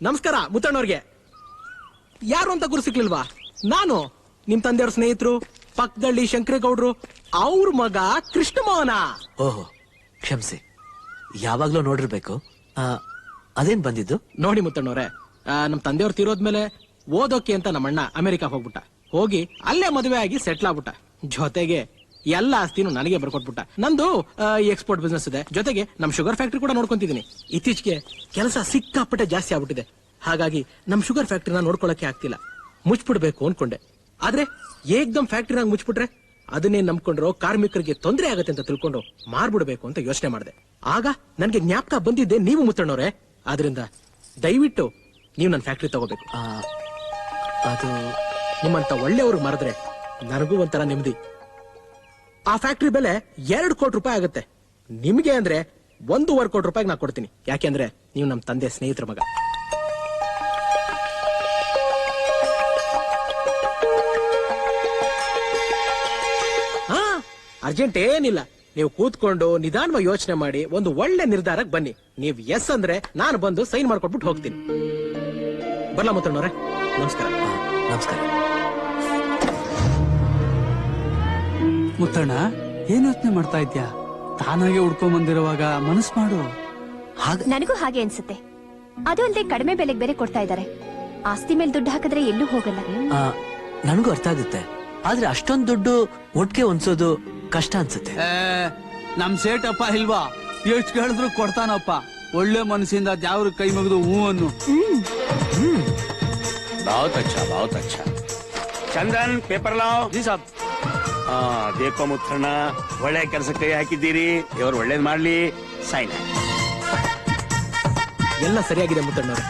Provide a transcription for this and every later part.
ನಮಸ್ಕಾರ ಮುತ್ತಣ್ಣವ್ರಿಗೆ. ಯಾರು ಅಂತ ಗುರು ಸಿಕ್ಲಿಲ್ವಾ? ನಾನು ನಿಮ್ ತಂದೆಯವ್ರ ಸ್ನೇಹಿತರು, ಪಕ್ಕದಳ್ಳಿ ಶಂಕರೇಗೌಡ್ರು, ಅವ್ರ ಮಗ ಕೃಷ್ಣಮೋಹನ. ಓಹೋ, ಕ್ಷಮಿಸಿ, ಯಾವಾಗ್ಲೂ ನೋಡಿರ್ಬೇಕು. ಅದೇನ್ ಬಂದಿದ್ದು? ನೋಡಿ ಮುತ್ತಣ್ಣವ್ರೆ, ನಮ್ ತಂದೆಯವ್ರು ತೀರೋದ್ಮೇಲೆ ಓದೋಕೆ ಅಂತ ನಮ್ಮಣ್ಣ ಅಮೆರಿಕಾ ಹೋಗ್ಬಿಟ್ಟ. ಹೋಗಿ ಅಲ್ಲೇ ಮದುವೆ ಆಗಿ ಸೆಟ್ಲ್ ಆಗ್ಬಿಟ್ಟ. ಜೊತೆಗೆ ಎಲ್ಲ ಆಸ್ತಿನೂ ನನಗೆ ಬರ್ಕೊಟ್ಬಿಟ್ಟ. ನಂದು ಎಕ್ಸ್ಪೋರ್ಟ್ ಬಿಸ್ನೆಸ್ ಇದೆ. ಜೊತೆಗೆ ನಮ್ ಶುಗರ್ ಫ್ಯಾಕ್ಟ್ರಿ ಕೂಡ ನೋಡ್ಕೊಂತಿದ್ದೀನಿ. ಇತ್ತೀಚೆಗೆ ಕೆಲಸ ಸಿಕ್ಕಾಪಟ್ಟೆ ಜಾಸ್ತಿ ಆಗ್ಬಿಟ್ಟಿದೆ. ಹಾಗಾಗಿ ನಮ್ ಶುಗರ್ ಫ್ಯಾಕ್ಟ್ರಿನ ನೋಡ್ಕೊಳಕ್ಕೆ ಆಗ್ತಿಲ್ಲ. ಮುಚ್ಬಿಡ್ಬೇಕು ಅನ್ಕೊಂಡೆ. ಆದ್ರೆ ಏಕ್ದಮ್ ಫ್ಯಾಕ್ಟ್ರಿನಾಗ ಮುಚ್ಬಿಟ್ರೆ ಅದನ್ನೇ ನಂಬ್ಕೊಂಡ್ರು ಕಾರ್ಮಿಕರಿಗೆ ತೊಂದರೆ ಆಗತ್ತೆ ಅಂತ ತಿಳ್ಕೊಂಡು ಮಾರ್ಬಿಡ್ಬೇಕು ಅಂತ ಯೋಚನೆ ಮಾಡಿದೆ. ಆಗ ನನ್ಗೆ ಜ್ಞಾಪಕ ಬಂದಿದ್ದೆ ನೀವು ಮುತ್ತಣ್ಣವ್ರೆ. ಆದ್ರಿಂದ ದಯವಿಟ್ಟು ನೀವು ನನ್ನ ಫ್ಯಾಕ್ಟ್ರಿ ತಗೋಬೇಕು. ಅದು ನಿಮ್ಮಂತ ಒಳ್ಳೆಯವ್ರಿಗೆ ಮಾರಿದ್ರೆ ನನಗೂ ಒಂಥರ ನೆಮ್ಮದಿ. ಆ ಫ್ಯಾಕ್ಟ್ರಿ ಬೆಲೆ 2 ಕೋಟಿ ರೂಪಾಯಿ ಆಗುತ್ತೆ. ನಿಮ್ಗೆ ಅಂದ್ರೆ 1.5 ಕೋಟಿ ರೂಪಾಯಿಗೆ ನಾ ಕೊಡ್ತೀನಿ. ಯಾಕೆಂದ್ರೆ ನೀವು ನಮ್ ತಂದೆ ಸ್ನೇಹಿತರ ಮಗ. ಅರ್ಜೆಂಟ್ ಏನಿಲ್ಲ. ನೀವು ಕೂತ್ಕೊಂಡು ನಿಧಾನವಾಗಿ ಯೋಚನೆ ಮಾಡಿ ಒಂದು ಒಳ್ಳೆ ನಿರ್ಧಾರಕ್ಕೆ ಬನ್ನಿ. ನೀವು ಎಸ್ ಅಂದ್ರೆ ನಾನು ಬಂದು ಸೈನ್ ಮಾಡ್ಕೊಟ್ಬಿಟ್ಟು ಹೋಗ್ತೀನಿ. ಬರ್ಲಾ ಮುತ್ತಣ್ಣವ್ರೆ? ನಮಸ್ಕಾರ. ನಮಸ್ಕಾರ. ಮುತ್ತಣ್ಣ, ಏನ್ ಯೋಚನೆ ಮಾಡ್ತಾ ಇದ್ಯಾ? ತಾನಾಗೆ ಉಡ್ಕೊಂಡ್ ಬಂದಿರುವಾಗ ಮನಸ್ ಮಾಡು. ನನಗೂ ಹಾಗೆ ಅನ್ಸುತ್ತೆ. ಅದು ಅಲ್ಲದೆ ಕಡಿಮೆ ಬೆಲೆಗೆ ಬೇರೆ ಕೊಡ್ತಾ ಇದ್ದಾರೆ. ಆಸ್ತಿ ಮೇಲೆ ದುಡ್ಡು ಹಾಕಿದ್ರೆ ಎಲ್ಲೂ ಹೋಗಲ್ಲ. ನನಗೂ ಅರ್ಥ ಆಗುತ್ತೆ. ಆದ್ರೆ ಅಷ್ಟೊಂದು ದುಡ್ಡು ಒಟ್ಟಿಗೆ ಹೊಂದ್ಸೋದು ಕಷ್ಟ ಅನ್ಸುತ್ತೆ. ನಮ್ ಸೇಟಪ್ಪ ಇಲ್ವಾ, ಎಷ್ಟು ಕೇಳಿದ್ರು ಕೊಡ್ತಾನಪ್ಪ. ಒಳ್ಳೆ ಮನಸ್ಸಿಂದ ದ್ಯಾವ್ರ ಕೈ ಮುಗಿದು ಹೂ ಅನ್ನು. बहुत अच्छा. ಚಂದನ್, ಪೇಪರ್ ಲಾವ್. ಜಿ ಸಾಬ್. ದೇಕೋ ಮುತ್ತಣ್ಣ, ಒಳ್ಳೆ ಕೆಲಸ ಕೈ ಹಾಕಿದ್ದೀರಿ. ಇವರು ಒಳ್ಳೇದ್ ಮಾಡ್ಲಿ. ಸೈನ್. ಎಲ್ಲ ಸರಿಯಾಗಿದೆ ಮುತ್ತಣ್ಣವ್ರೆ.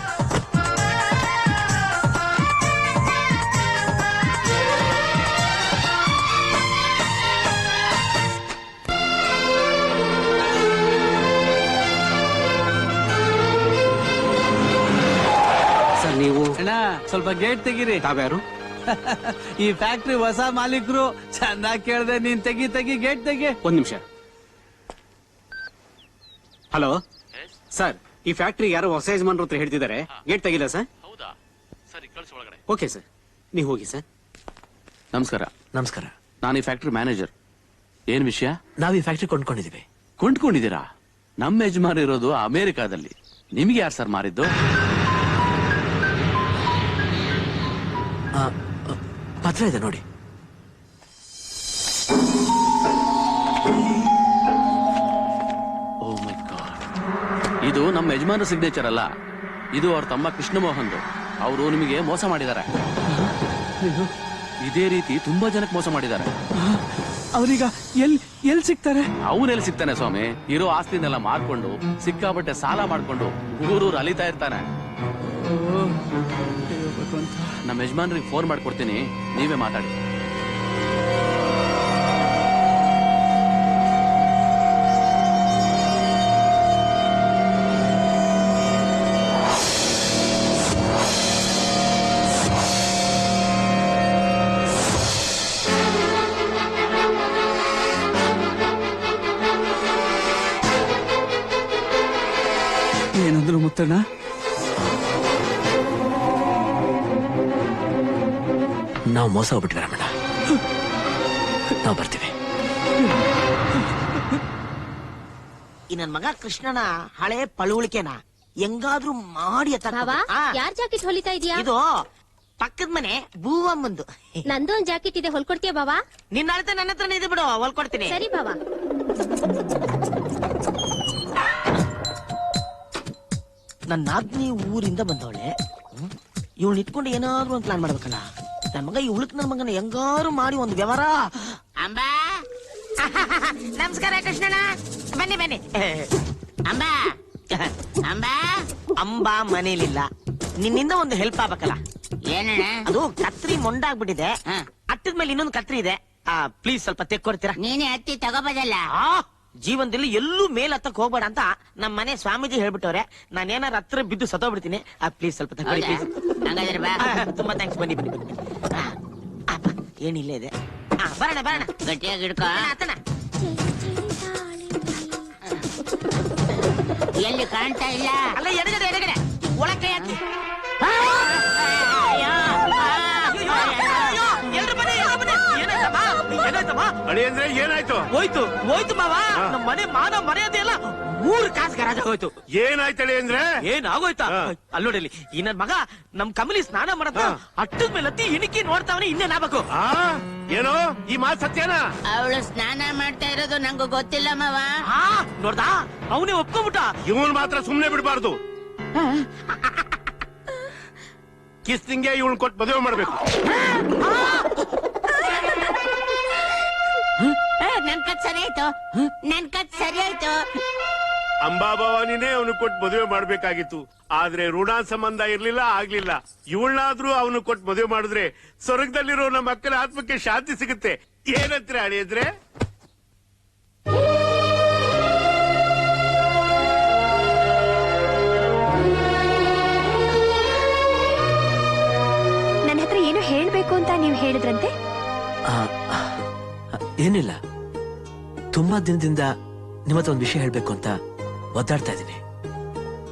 ಸರ್, ನೀವು ಅಣ್ಣ ಸ್ವಲ್ಪ ಗೇಟ್ ತೆಗೀರಿ. ತಾವ್ಯಾರು? ಈ ಫ್ಯಾಕ್ಟ್ರಿ ಹೊಸ ಮಾಲೀಕರು. ಚೆನ್ನಾಗಿ ಕೇಳ್ದೆ ನೀನ್. ತೆಗಿ ಗೇಟ್ ತೆಗಿ. ಒಂದ್ ನಿಮಿಷ. ಹಲೋ ಸರ್, ಈ ಫ್ಯಾಕ್ಟ್ರಿ ಯಾರೋ ಹೊಸ ಯಜಮಾನ್ರ ಹತ್ರ ಹೇಳ್ತಿದ್ದಾರೆ. ಗೇಟ್ ತೆಗಿಲ್ಲ ಸರ್? ಹೌದಾ? ಸರಿ, ಕಳ್ಸಿ ಒಳಗಡೆ. ಓಕೆ ಸರ್, ನೀವು ಹೋಗಿ ಸರ್. ನಮಸ್ಕಾರ. ನಮಸ್ಕಾರ. ನಾನು ಈ ಫ್ಯಾಕ್ಟ್ರಿ ಮ್ಯಾನೇಜರ್. ಏನ್ ವಿಷಯ? ನಾವ್ ಈ ಫ್ಯಾಕ್ಟ್ರಿ ಕೊಂಡ್ಕೊಂಡಿದೀವಿ. ಕೊಂಡ್ಕೊಂಡಿದ್ದೀರಾ? ನಮ್ಮ ಯಜಮಾನ್ ಇರೋದು ಅಮೆರಿಕಾದಲ್ಲಿ. ನಿಮ್ಗೆ ಯಾರು ಸರ್ ಮಾರಿದ್ದು? ಪತ್ರ ಇದೆ ನೋಡಿ. ಓ ಮೈ ಗಾಡ್, ಇದು ನಮ್ಮ ಯಜಮಾನ ಸಿಗ್ನೇಚರ್ ಅಲ್ಲ. ಇದು ಅವ್ರ ತಮ್ಮ ಕೃಷ್ಣಮೋಹನ್. ಅವರು ನಿಮಗೆ ಮೋಸ ಮಾಡಿದ್ದಾರೆ. ಇದೇ ರೀತಿ ತುಂಬಾ ಜನಕ್ಕೆ ಮೋಸ ಮಾಡಿದ್ದಾರೆ. ಅವ್ರೀಗ ಎಲ್ ಸಿಗ್ತಾರೆ? ಅವನೆಲ್ಲಿ ಸಿಗ್ತಾನೆ ಸ್ವಾಮಿ? ಇರೋ ಆಸ್ತಿನೆಲ್ಲ ಮಾರ್ಕೊಂಡು ಸಿಕ್ಕಾಪಟ್ಟೆ ಸಾಲ ಮಾಡ್ಕೊಂಡು ಊರೂರು ಅಲಿತಾ ಇರ್ತಾನೆ. ನಮ್ಮ ಯಜಮಾನ್ರಿಗೆ ಫೋನ್ ಮಾಡ್ಕೊಡ್ತೀನಿ, ನೀವೇ ಮಾತಾಡಿ. ಏನಂದ್ರು ಮುತ್ತಣ್ಣ? ನಾವು ಮೋಸ ಹೋಗ್ಬಿಟ್ವಿ ರಮಣ. ನಾವು ಬರ್ತೀವಿ. ಈ ನನ್ ಮಗ ಕೃಷ್ಣನ ಹಳೆ ಪಳುವಳಿಕೆನ ಹೆಂಗಾದ್ರೂ ಮಾಡಿ ಯಾರ್ ಜಾಕೆಟ್ ಹೊಲಿತಾ ಇದೀಯಾ? ಇದು ಪಕ್ಕದ ಮನೆ ಬೂವಮ್ಮಂದು. ನಂದು ಒಂದ್ ಜಾಕೆಟ್ ಇದೆ, ಹೊಲ್ಕೊಡ್ತೀಯ ಬಾವಾ? ನಿನ್ನ ಅಳತೆ ನನ್ನ ಹತ್ರನೇ ಇದೆ ಬಿಡು, ಹೊಲ್ಕೊಡ್ತೀನಿ. ಸರಿ ಬಾವಾ. ನನ್ನ ನಾದ್ನಿ ಊರಿಂದ ಬಂದವಳೆ. ಇವಳು ಇಟ್ಕೊಂಡು ಏನಾದ್ರು ಒಂದು ಪ್ಲಾನ್ ಮಾಡ್ಬೇಕಲ್ಲ. ನನ್ ಮಗ ಈ ಉಳುಕ್ ನನ್ ಮಗನ ಹೆಂಗಾರು ಮಾಡಿ ಒಂದು ವ್ಯವಹಾರ. ಅಂಬಾ, ನಮಸ್ಕಾರ ಕೃಷ್ಣಣ್ಣ. ಬನ್ನಿ. ಅಂಬಾ ಅಂಬಾ ಅಂಬಾ ಮನೇಲಿಲ್ಲ. ನಿನ್ನಿಂದ ಒಂದು ಹೆಲ್ಪ್ ಆಗ್ಬೇಕಲ್ಲ. ಏನಣ್ಣ? ಅದು ಕತ್ರಿ ಮೊಂಡಾಗ್ಬಿಟ್ಟಿದೆ. ಅಟ್ಟದ ಮೇಲೆ ಇನ್ನೊಂದು ಕತ್ರಿ ಇದೆ. ಪ್ಲೀಸ್ ಸ್ವಲ್ಪ ತೆಕ್ಕೊಡ್ತೀರಾ? ನೀನೇ ಹತ್ತಿ ತಗೋಬೋದಲ್ಲ. ಜೀವನದಲ್ಲಿ ಎಲ್ಲೂ ಮೇಲ್ ಹತ್ತಕ್ ಹೋಗ್ಬೇಡ ಅಂತ ನಮ್ಮ ಮನೆ ಸ್ವಾಮೀಜಿ ಹೇಳ್ಬಿಟ್ಟವ್ರೆ. ನಾನೇನಾರ ಹತ್ರ ಬಿದ್ದು ಸತ್ತೋಗ್ಬಿಡ್ತೀನಿ. ಪ್ಲೀಸ್ ಸ್ವಲ್ಪ ತಗೊಳ್ಳಿ ಪ್ಲೀಸ್. ತುಂಬಾ ಥ್ಯಾಂಕ್ಸ್. ಬನ್ನಿ. ಏನಿಲ್ಲ ಇದೆ. ಬರೋಣ. ಗಟ್ಟಿಯಾಗಿ ಹಿಡ್ಕೊ. ಎಲ್ಲಿ ಕಾಣ್ತಾ ಇಲ್ಲ. ಅಲ್ಲ, ಎಡಗಡೆ ಒಳಗ್ ಕೈ ಹಾಕಿ. ಎಲ್ರು ಬನ್ನಿ, ಏನಾಯ್ತಮ್ಮ? ಏನಾಯ್ತಮ್ಮ? ಅಡಿ ಅಂದ್ರೆ ಏನಾಯ್ತು? ಹೋಯ್ತು ಹೋಯ್ತು ಮಾವ, ನಮ್ಮ ಮನೆ ಮಾನ ಮರ್ಯಾದೆ ಎಲ್ಲ 3 ಕಾಸು ಗರಾಜ ಹೋಯ್ತು. ಏನಾಯ್ತಡಿ ಅಂದ್ರೆ ಏನಾಗೋಯ್ತಾ? ಅಲ್ಲೋಡಿಲಿ, ಈ ನನ್ ಮಗ ನಮ್ ಕಮಲಿ ಸ್ನಾನ ಮಾಡತ್ತ ಅಟ್ಟದ ಮೇಲೆ ಹತ್ತಿ ಇಣಿಕಿ ನೋಡ್ತಾವನೆ, ಇನ್ನೇನಾಗಬೇಕು? ಏನೋ ಈ ಮಾತು ಸತ್ಯನಾ? ಅವಳು ಸ್ನಾನ ಮಾಡ್ತಾ ಇರೋದು ನಂಗೂ ಗೊತ್ತಿಲ್ಲ ಮಾವ. ನೋಡ್ದಾ, ಅವನೇ ಒಪ್ಕೊಂಬಿಟ್ಟ. ಇವನ್ ಮಾತ್ರ ಸುಮ್ನೆ ಬಿಡಬಾರ್ದು. ಕಿಸ್ತಿಂಗೆ ಇವನ್ ಕೊಟ್ಟು ಮದುವೆ ಮಾಡ್ಬೇಕು. ನನ್ ಕತ್ ಸರಿ ಆಯ್ತು, ನನ್ ಕತ್ ಸರಿ ಆಯ್ತು. ಅಂಬಾಭವಾನಿನೇ ಅವನು ಕೊಟ್ಟು ಮದುವೆ ಮಾಡ್ಬೇಕಾಗಿತ್ತು. ಆದ್ರೆ ಋಣ ಸಂಬಂಧ ಇರ್ಲಿಲ್ಲ, ಆಗ್ಲಿಲ್ಲ. ಇವಳನ್ನಾದ್ರೂ ಅವನು ಕೊಟ್ಟು ಮದುವೆ ಮಾಡಿದ್ರೆ ಸ್ವರ್ಗದಲ್ಲಿರೋ ನಮ್ಮ ಮಕ್ಕಳ ಆತ್ಮಕ್ಕೆ ಶಾಂತಿ ಸಿಗುತ್ತೆ. ಏನಂತ್ರ ಅಳಿಯದ್ರೆ? ನನ್ನ ಹತ್ರ ಏನು ಹೇಳ್ಬೇಕು ಅಂತ ನೀವು ಹೇಳಿದ್ರಂತೆ. ಏನಿಲ್ಲ, ತುಂಬಾ ದಿನದಿಂದ ನಿಮ್ಮ ಹತ್ರ ಒಂದು ವಿಷಯ ಹೇಳ್ಬೇಕು ಅಂತ ಒದ್ದಾಡ್ತಾ ಇದ್ದೀನಿ.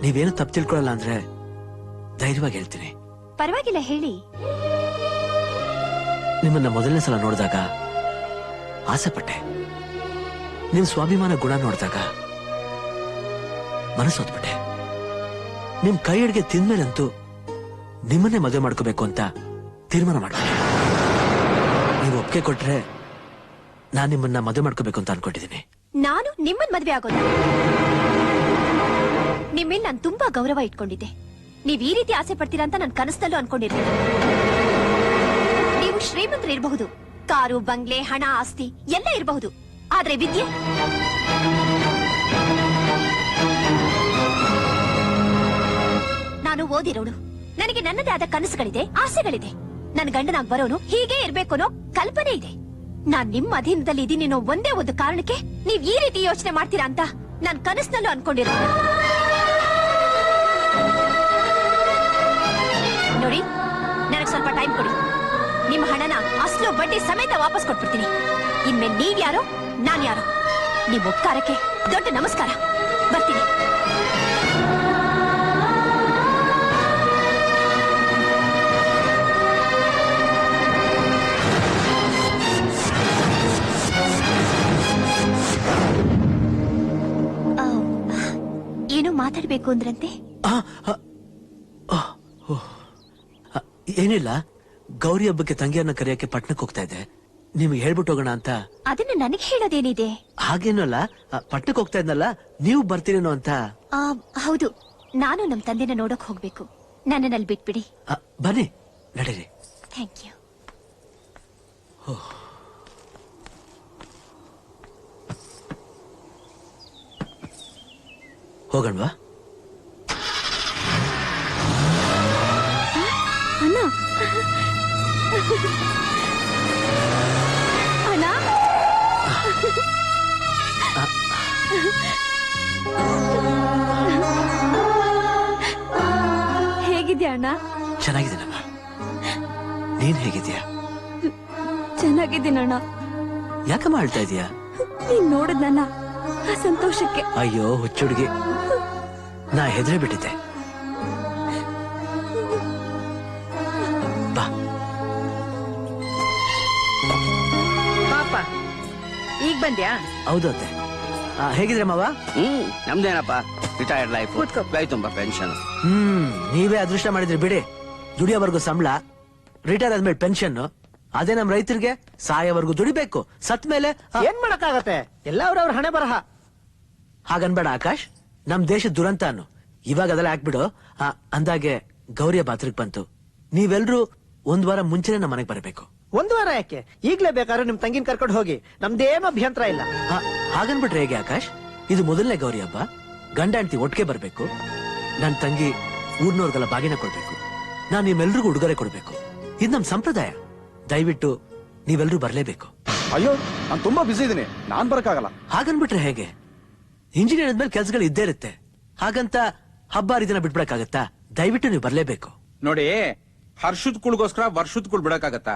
ನೀವೇನು ತಪ್ಪು ತಿಳ್ಕೊಳ್ಳಲ್ಲ ಅಂದ್ರೆ ಧೈರ್ಯವಾಗಿ ಹೇಳ್ತೀನಿ. ಪರವಾಗಿಲ್ಲ, ಹೇಳಿ. ನಿಮ್ಮನ್ನ ಮೊದಲನೇ ಸಲ ನೋಡಿದಾಗ ಆಸೆ ಪಟ್ಟೆ. ನಿಮ್ ಸ್ವಾಭಿಮಾನ ಗುಣ ನೋಡಿದಾಗ ಮನಸ್ಸೋದ್ಬಿಟ್ಟೆ. ನಿಮ್ ಕೈ ಅಡಿಗೆ ತಿಂದ್ಮೇಲಂತೂ ನಿಮ್ಮನ್ನೇ ಮದುವೆ ಮಾಡ್ಕೋಬೇಕು ಅಂತ ತೀರ್ಮಾನ ಮಾಡ್ತೀನಿ. ನೀವು ಒಪ್ಪಿಗೆ ಕೊಟ್ರೆ ನಾನ್ ನಿಮ್ಮನ್ನ ಮದುವೆ ಮಾಡ್ಕೋಬೇಕು ಅಂತ ಅನ್ಕೊಂಡಿದ್ದೀನಿ. ನಾನು ನಿಮ್ಮನ್ ಮದ್ವೆ ಆಗೋದು? ನಿಮ್ಮೇಲೆ ನಾನು ತುಂಬಾ ಗೌರವ ಇಟ್ಕೊಂಡಿದ್ದೆ. ನೀವ್ ಈ ರೀತಿ ಆಸೆ ಪಡ್ತೀರಾ ಅಂತ ನಾನು ಕನಸಲ್ಲೂ ಅನ್ಕೊಂಡಿರ್ಲಿಲ್ಲ. ನೀವು ಶ್ರೀಮಂತರು ಇರಬಹುದು, ಕಾರು, ಬಂಗ್ಲೆ, ಹಣ, ಆಸ್ತಿ ಎಲ್ಲ ಇರಬಹುದು. ಆದ್ರೆ ವಿದ್ಯೆ, ನಾನು ಓದಿರೋಳು. ನನಗೆ ನನ್ನದೇ ಆದ ಕನಸುಗಳಿದೆ, ಆಸೆಗಳಿದೆ. ನನ್ನ ಗಂಡನಾಗ್ ಬರೋನು ಹೀಗೆ ಇರ್ಬೇಕು ಅನ್ನೋ ಕಲ್ಪನೆ ಇದೆ. ನಾನ್ ನಿಮ್ಮ ಅಧೀನದಲ್ಲಿ ಇದೀನಿ ಅನ್ನೋ ಒಂದೇ ಒಂದು ಕಾರಣಕ್ಕೆ ನೀವ್ ಈ ರೀತಿ ಯೋಚನೆ ಮಾಡ್ತೀರಾ ಅಂತ ನಾನ್ ಕನಸಿನಲ್ಲೂ ಅನ್ಕೊಂಡಿರೋದು. ನೋಡಿ, ನನಗ್ ಸ್ವಲ್ಪ ಟೈಮ್ ಕೊಡಿ. ನಿಮ್ಮ ಹಣನ ಅಸಲು ಬಡ್ಡಿ ಸಮೇತ ವಾಪಸ್ ಕೊಟ್ಬಿಡ್ತೀನಿ. ಇನ್ಮೇಲೆ ನೀವ್ ಯಾರೋ, ನಾನ್ ಯಾರೋ. ನಿಮ್ ಉಪಕಾರಕ್ಕೆ ದೊಡ್ಡ ನಮಸ್ಕಾರ. ಬರ್ತೀನಿ. ಏನೋ ಮಾತಾಡ್ಬೇಕು ಅಂದ್ರಂತೆ. ಏನಿಲ್ಲ, ಗೌರಿ ಹಬ್ಬಕ್ಕೆ ತಂಗಿಯನ್ನ ಕರೆಯಕ್ಕೆ ಪಟ್ನಕ್ಕೆ ಹೋಗ್ತಾ ಇದ್ದೆ. ನಿಮ್ಗೆ ಹೇಳ್ಬಿಟ್ಟು ಹೋಗೋಣ ಅಂತ. ಅದನ್ನ ನನಗೆ ಹೇಳೋದೇನಿದೆ? ಹಾಗೇನು ಅಲ್ಲ, ಪಟ್ನಕ್ಕೆ ಹೋಗ್ತಾ ಇದ್ನಲ್ಲ, ನೀವು ಬರ್ತೀರೇನೋ ಅಂತ. ಹೌದು, ನಾನು ನಮ್ ತಂದೆನ ನೋಡಕ್ ಹೋಗ್ಬೇಕು. ನನ್ನಲ್ಲಿ ಬಿಟ್ಬಿಡಿ. ಬನ್ನಿ, ನಡೀರಿ. Thank you. ಹೋಗಣ್ವಾ? ಅಣ್ಣ, ಅಣ್ಣ, ಹೇಗಿದ್ಯಾ ಅಣ್ಣ? ಚೆನ್ನಾಗಿದ್ದೀನಮ್ಮ. ನೀನ್ ಹೇಗಿದ್ಯಾ? ಚೆನ್ನಾಗಿದ್ದೀನಣ್ಣ. ಯಾಕಮ್ಮ ಅಳ್ತಾ ಇದೀಯಾ? ನೀನ್ ನೋಡಿದ್ನಲ್ಲ, ಆ ಸಂತೋಷಕ್ಕೆ. ಅಯ್ಯೋ ಹುಚ್ಚುಡ್ಗಿ, ನಾ ಹೆದರೇ ಬಿಟ್ಟಿದ್ದೆ. ಬಾ. ಪಾಪ, ಈಗ ಬಂದ್ಯಾ? ಹೌದು ಅತ್ತೆ. ಹೇಗಿದ್ರೆ ಮಾವ? ನಮ್ದೇನಪ್ಪ, ರಿಟೈರ್ಡ್ ಲೈಫ್, ಕೂತ್ಕೋ. ಕೈ ತುಂಬಾ ಪೆನ್ಷನ್. ನೀವೇ ಅದೃಷ್ಟ ಮಾಡಿದ್ರಿ ಬಿಡಿ. ದುಡಿಯೋವರೆಗೂ ಸಂಬಳ, ರಿಟೈರ್ ಆದ್ಮೇಲೆ ಪೆನ್ಷನ್. ಅದೇ ನಮ್ ರೈತರಿಗೆ ಸಾಯೋವರೆಗೂ ದುಡಿಬೇಕು. ಸತ್ ಮೇಲೆ ಏನ್ ಮಾಡಕ್ಕಾಗತ್ತೆ, ಎಲ್ಲ ಅವ್ರವ್ರ ಹಣೆ ಬರಹ. ಹಾಗನ್ಬೇಡ ಆಕಾಶ್, ನಮ್ ದೇಶ ದುರಂತ ಅನ್ನು. ಇವಾಗ ಅದೆಲ್ಲ ಹಾಕ್ಬಿಡು. ಅಂದಾಗೆ ಗೌರಿಯ ಬಾತ್ರಕ್ ಬಂತು. ನೀವೆಲ್ರೂ 1 ವಾರ ಮುಂಚೆನೆ ನಮ್ಮ ಮನೆಗೆ ಬರಬೇಕು. 1 ವಾರ ಯಾಕೆ, ಈಗ್ಲೇ ಬೇಕಾದ್ರೆ ನಿಮ್ ತಂಗಿನ ಕರ್ಕೊಂಡು ಹೋಗಿ, ನಮ್ದೇನು ಅಭ್ಯಂತರ ಇಲ್ಲ. ಹಾಗನ್ಬಿಟ್ರೆ ಹೇಗೆ ಆಕಾಶ್? ಇದು ಮೊದಲನೇ ಗೌರಿ ಹಬ್ಬ. ಗಂಡ ಹೆಂಡತಿ ಒಟ್ಟಿಗೆ ಬರ್ಬೇಕು. ನನ್ ತಂಗಿ ಊರ್ನವ್ರಿಗೆಲ್ಲ ಬಾಗಿನ ಕೊಡ್ಬೇಕು. ನಾನ್ ನಿಮ್ಮೆಲ್ರಿಗೂ ಉಡುಗೊರೆ ಕೊಡ್ಬೇಕು. ಇದು ನಮ್ ಸಂಪ್ರದಾಯ. ದಯವಿಟ್ಟು ನೀವೆಲ್ರೂ ಬರ್ಲೇಬೇಕು. ಅಯ್ಯೋ, ನಾನ್ ತುಂಬಾ ಬಿಸಿ ಇದೀನಿ, ನಾನ್ ಬರಕ್ಕಾಗಲ್ಲ. ಹಾಗನ್ಬಿಟ್ರೆ ಹೇಗೆ? ಇಂಜಿನಿಯರ್ ಆದ್ಮೇಲೆ ಕೆಲ್ಸಗಳು ಇದ್ದೇ ಇರುತ್ತೆ. ಹಾಗಂತ ಹಬ್ಬ ಹರಿದಿನ ಬಿಟ್ಬಿಡಕ್ಕಾಗತ್ತಾ? ದಯವಿಟ್ಟು ನೀವು ಬರ್ಲೇಬೇಕು. ನೋಡಿ, ಹರ್ಷದ್ ಕುಳ್ಗೋಸ್ಕರ ವರ್ಷದ ಕುಳ್ ಬಿಡಕ್ಕಾಗತ್ತಾ?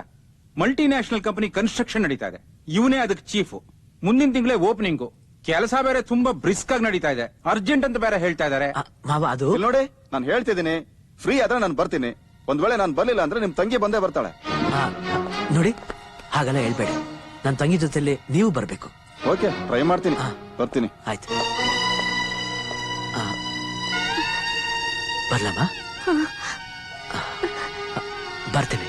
ಮಲ್ಟಿ ನ್ಯಾಷನಲ್ ಕಂಪನಿ ಕನ್ಸ್ಟ್ರಕ್ಷನ್ ನಡೀತಾ ಇದೆ. ಇವನೇ ಅದಕ್ಕೆ ಚೀಫ್. ಮುಂದಿನ ತಿಂಗಳೇ ಓಪನಿಂಗು. ಕೆಲಸ ಬೇರೆ ತುಂಬಾ ಬ್ರಿಸ್ಕ್ ಆಗಿ ನಡೀತಾ ಇದೆ, ಅರ್ಜೆಂಟ್ ಅಂತ ಬೇರೆ ಹೇಳ್ತಾ ಇದಾರೆ. ಮಾವ ಅದು ಇಲ್ಲಿ ನೋಡಿ, ನಾನು ಹೇಳ್ತಿದ್ದೀನಿ, ಫ್ರೀ ಆದ್ರೆ ನಾನು ಬರ್ತೀನಿ. ಒಂದ್ ವೇಳೆ ನಾನು ಬರ್ಲಿಲ್ಲ ಅಂದ್ರೆ ನಿಮ್ ತಂಗಿ ಬಂದೇ ಬರ್ತಾಳೆ. ಆ, ನೋಡಿ ಹಾಗೆಲ್ಲ ಹೇಳ್ಬೇಡಿ. ನನ್ನ ತಂಗಿ ಜೊತೆಲಿ ನೀವು ಬರ್ಬೇಕು. ಓಕೆ, ಟ್ರೈ ಮಾಡ್ತೀನಿ. ಬರ್ತೀನಿ. ಆಯ್ತು. ಬರ್ಲಮ್ಮ? ಬರ್ತೀನಿ.